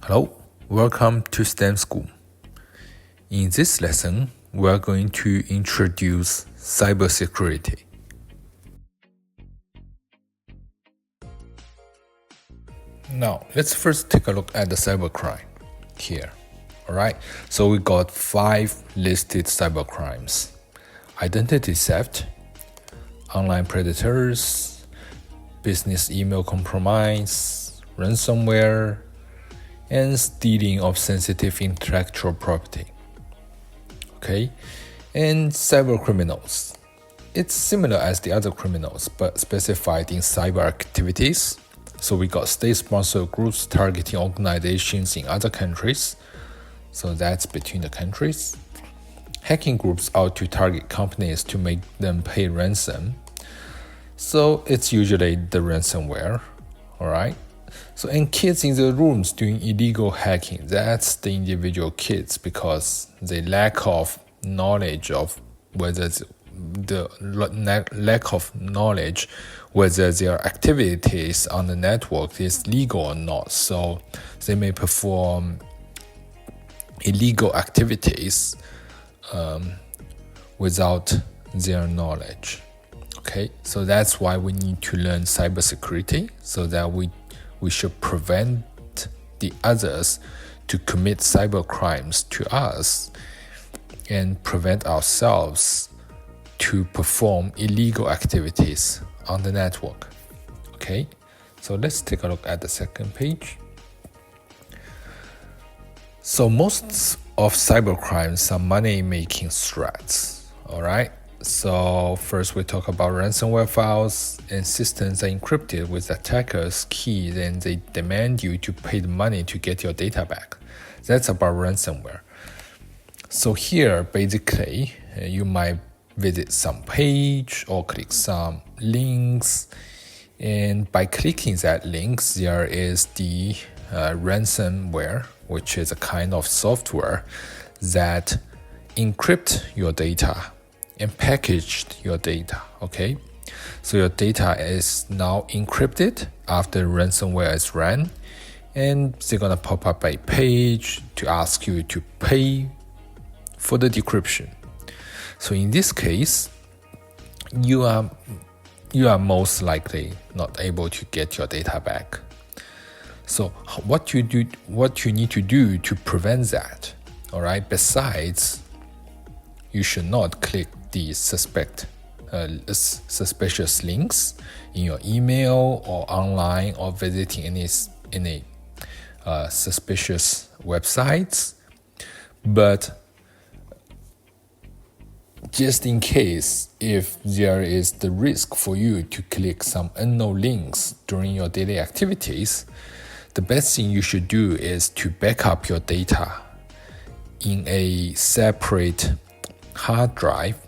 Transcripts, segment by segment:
Hello, welcome to STEM School. In this lesson, we are going to introduce cybersecurity. Now, let's first take a look at the cybercrime here. Alright, so we got 5 listed cybercrimes: identity theft, online predators, business email compromise, ransomware, and stealing of sensitive intellectual property. Okay, and cyber criminals. It's similar as the other criminals, but specified in cyber activities. So we got state-sponsored groups targeting organizations in other countries. So that's between the countries. Hacking groups out to target companies to make them pay ransom. So it's usually the ransomware, alright? So, and kids in the rooms doing illegal hacking, that's the individual kids because they lack of knowledge of whether whether their activities on the network is legal or not. So they may perform illegal activities without their knowledge. Okay, so that's why we need to learn cybersecurity so that we should prevent the others to commit cyber crimes to us and prevent ourselves to perform illegal activities on the network. Okay, so let's take a look at the second page. So most of cyber crimes are money-making threats, all right? So first we talk about ransomware files, and systems are encrypted with attackers' keys and they demand you to pay the money to get your data back. That's about ransomware. So here basically you might visit some page or click some links, and by clicking that links there is the ransomware, which is a kind of software that encrypt your data and packaged your data. Okay, so your data is now encrypted after ransomware is ran, and they're gonna pop up a page to ask you to pay for the decryption. So in this case, you are most likely not able to get your data back. So what you need to do to prevent that, all right? Besides, you should not click the suspicious links in your email or online or visiting any suspicious websites. But just in case, if there is the risk for you to click some unknown links during your daily activities, the best thing you should do is to back up your data in a separate hard drive.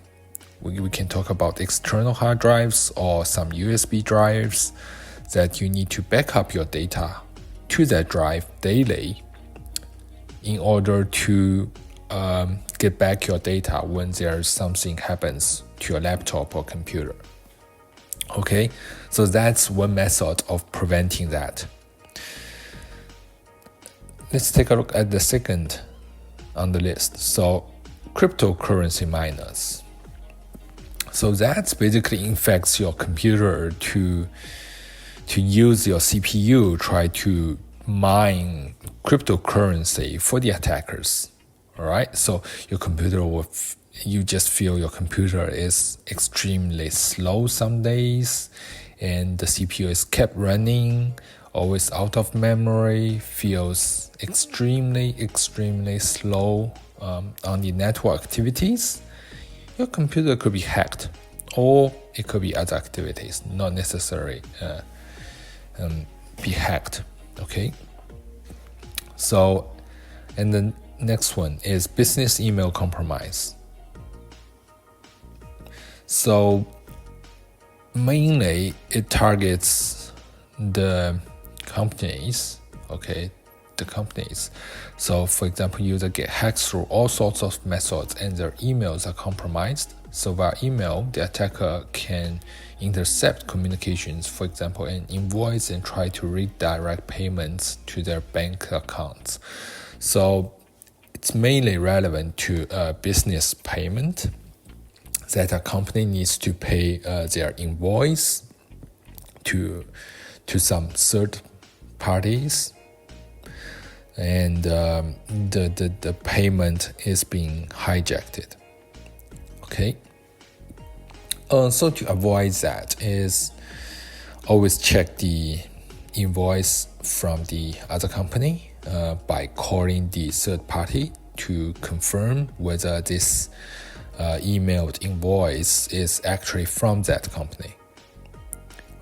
We can talk about external hard drives or some USB drives that you need to back up your data to that drive daily in order to get back your data when there's something happens to your laptop or computer. Okay, so that's one method of preventing that. Let's take a look at the second on the list. So cryptocurrency miners. So that basically infects your computer to use your CPU, try to mine cryptocurrency for the attackers. All right, so your computer you just feel your computer is extremely slow some days, and the CPU is kept running, always out of memory, feels extremely slow on the network activities. Your computer could be hacked, or it could be other activities, not necessarily be hacked. Okay, so, and then next one is business email compromise. So mainly it targets the companies, okay, the companies. So for example, users get hacked through all sorts of methods and their emails are compromised. So via email, the attacker can intercept communications, for example, an invoice, and try to redirect payments to their bank accounts. So it's mainly relevant to business payment, that a company needs to pay their invoice to some third parties, and the payment is being hijacked. Okay. So to avoid that is always check the invoice from the other company by calling the third party to confirm whether this emailed invoice is actually from that company.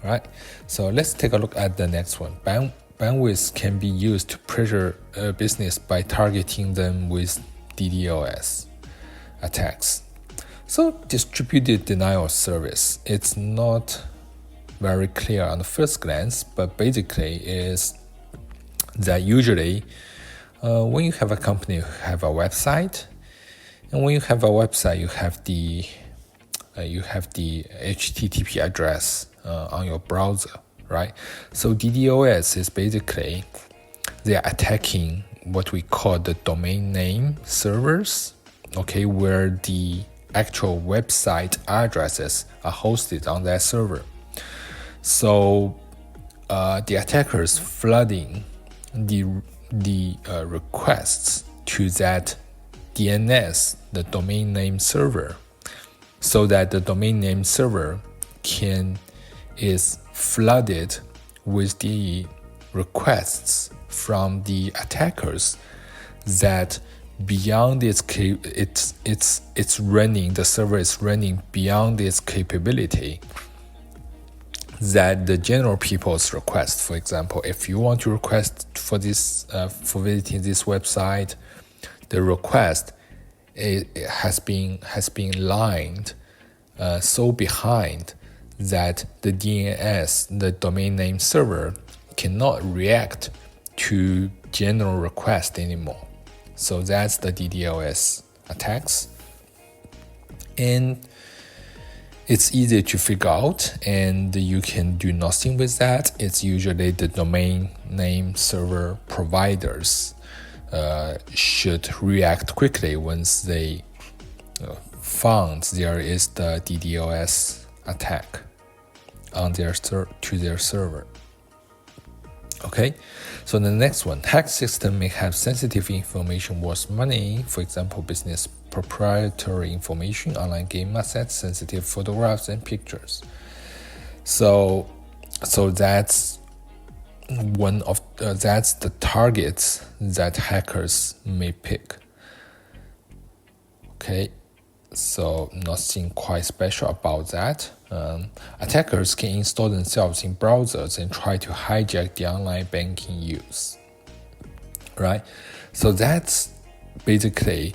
All right, so let's take a look at the next one. Bandwidth can be used to pressure a business by targeting them with DDoS attacks. So distributed denial of service, it's not very clear on the first glance, but basically is that usually when you have a company, you have a website, and when you have a website, you have the HTTP address on your browser, right? So DDoS is basically they are attacking what we call the domain name servers, okay, where the actual website addresses are hosted on that server. So the attackers flooding the requests to that DNS, the domain name server, so that the domain name server is flooded with the requests from the attackers that beyond it's running, the server is running beyond its capability that the general people's request. For example, if you want to request for this for visiting this website, the request has been lined so behind that the DNS, the domain name server, cannot react to general request anymore. So that's the DDoS attacks, and it's easy to figure out, and you can do nothing with that. It's usually the domain name server providers should react quickly once they found there is the DDoS attack on to their server. Okay, so the next one, hacked system may have sensitive information worth money, for example, business proprietary information, online game assets, sensitive photographs and pictures. So that's one of that's the targets that hackers may pick. Okay, so nothing quite special about that. Attackers can install themselves in browsers and try to hijack the online banking use. Right? So that's basically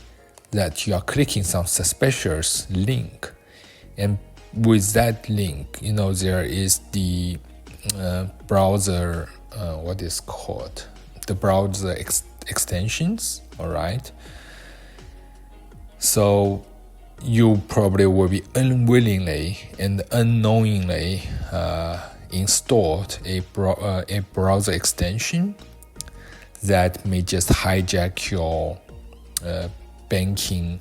that you are clicking some suspicious link, and with that link, there is the browser, what is called the browser extensions. All right. So you probably will be unwillingly and unknowingly installed a browser extension that may just hijack your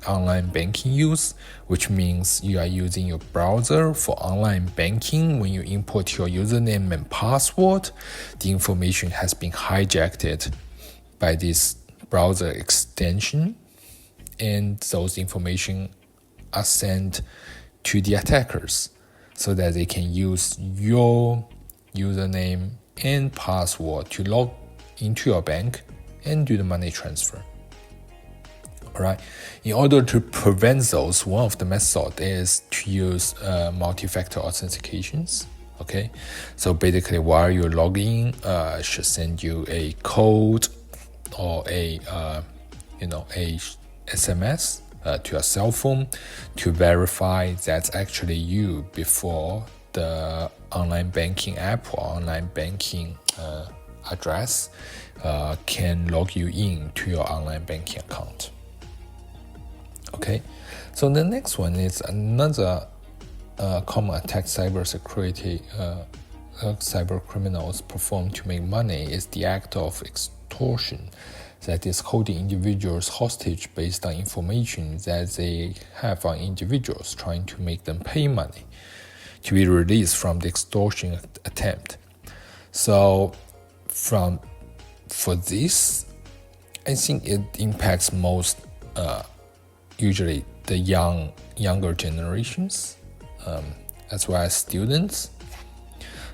online banking use, which means you are using your browser for online banking. When you input your username and password, the information has been hijacked by this browser extension, and those information are sent to the attackers so that they can use your username and password to log into your bank and do the money transfer. All right. In order to prevent those, one of the methods is to use multi-factor authentications. Okay, so basically while you're logging, should send you a code or a SMS to your cell phone to verify that's actually you before the online banking app or online banking address can log you in to your online banking account. Okay, so the next one is another common attack cybersecurity cyber criminals perform to make money is the act of extortion, that is holding individuals hostage based on information that they have on individuals, trying to make them pay money to be released from the extortion attempt. So for this, I think it impacts most usually the younger generations, as well as students.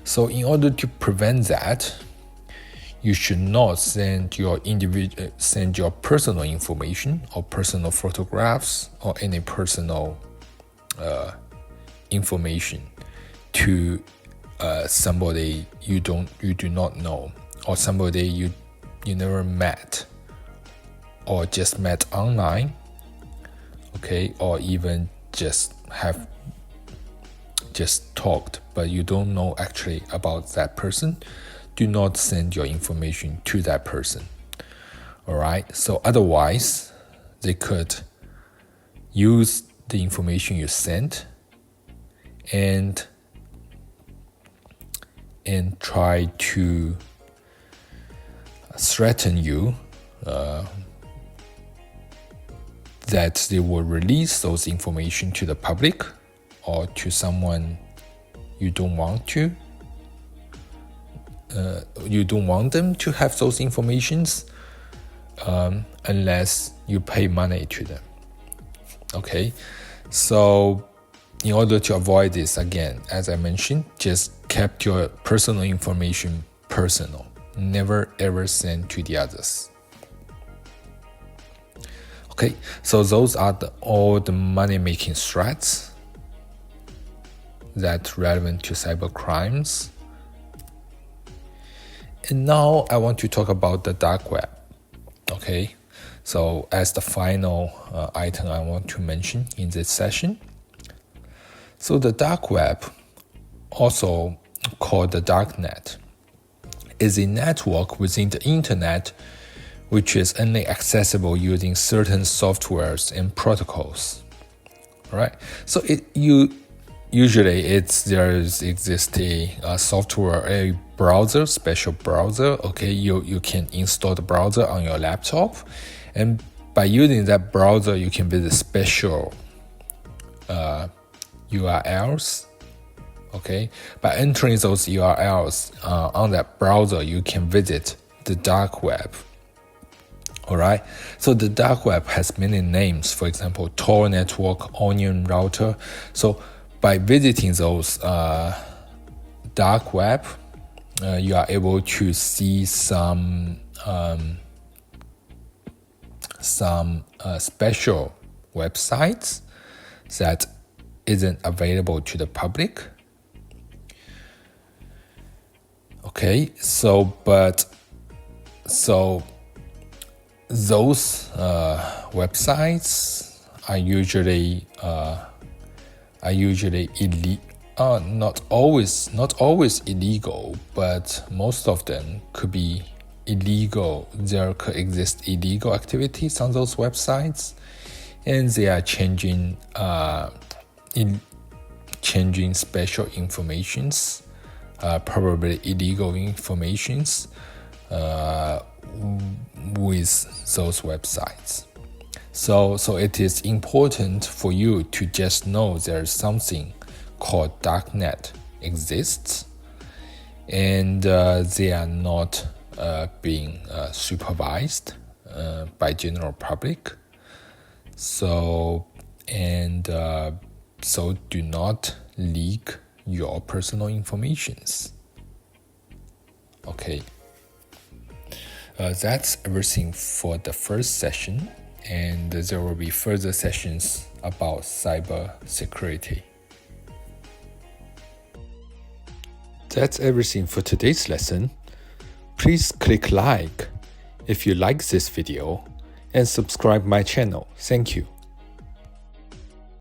So in order to prevent that, you should not send your personal information or personal photographs or any personal information to somebody you do not know, or somebody you never met, or just met online, okay, or even just talked, but you don't know actually about that person. Do not send your information to that person. All right. So otherwise, they could use the information you sent and try to threaten you that they will release those information to the public or to someone you don't want to. You don't want them to have those informations unless you pay money to them. Okay, so in order to avoid this, again, as I mentioned, just keep your personal information personal. Never ever send to the others. Okay, so those are all the money-making threats that relevant to cyber crimes. And now I want to talk about the dark web. Okay, so as the final item I want to mention in this session. So the dark web, also called the darknet, is a network within the internet which is only accessible using certain softwares and protocols. All right, so there exists a software, a browser, special browser. Okay, you can install the browser on your laptop, and by using that browser, you can visit special URLs. Okay, by entering those URLs on that browser, you can visit the dark web. All right, so the dark web has many names. For example, Tor network, onion router. So by visiting those dark web, you are able to see some special websites that isn't available to the public. Okay, so those websites are usually not always illegal, but most of them could be illegal. There could exist illegal activities on those websites, and they are changing special informations, probably illegal informations with those websites. So it is important for you to just know there's something called darknet exists, and they are not being supervised by general public. So do not leak your personal informations. Okay. That's everything for the first session, and there will be further sessions about cyber security. That's everything for today's lesson. Please click like if you like this video and subscribe my channel. Thank you.